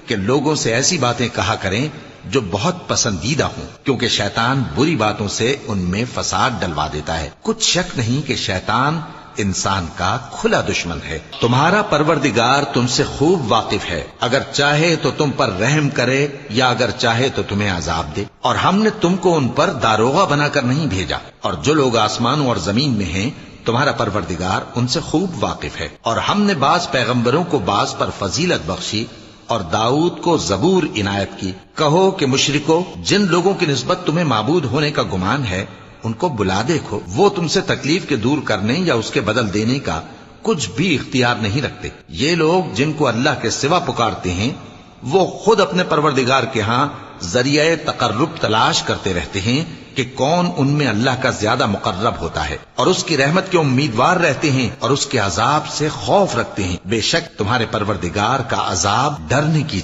کہ لوگوں سے ایسی باتیں کہا کریں جو بہت پسندیدہ ہوں، کیونکہ شیطان بری باتوں سے ان میں فساد ڈلوا دیتا ہے۔ کچھ شک نہیں کہ شیطان انسان کا کھلا دشمن ہے۔ تمہارا پروردگار تم سے خوب واقف ہے، اگر چاہے تو تم پر رحم کرے یا اگر چاہے تو تمہیں عذاب دے، اور ہم نے تم کو ان پر داروغہ بنا کر نہیں بھیجا، اور جو لوگ آسمانوں اور زمین میں ہیں تمہارا پروردگار ان سے خوب واقف ہے۔ اور ہم نے بعض پیغمبروں کو بعض پر فضیلت بخشی اور داؤد کو زبور عنایت کی۔ کہو کہ مشرکو، جن لوگوں کی نسبت تمہیں معبود ہونے کا گمان ہے ان کو بلا دیکھو، وہ تم سے تکلیف کے دور کرنے یا اس کے بدل دینے کا کچھ بھی اختیار نہیں رکھتے۔ یہ لوگ جن کو اللہ کے سوا پکارتے ہیں وہ خود اپنے پروردگار کے ہاں ذریعہ تقرب تلاش کرتے رہتے ہیں کہ کون ان میں اللہ کا زیادہ مقرب ہوتا ہے، اور اس کی رحمت کے امیدوار رہتے ہیں اور اس کے عذاب سے خوف رکھتے ہیں۔ بے شک تمہارے پروردگار کا عذاب ڈرنے کی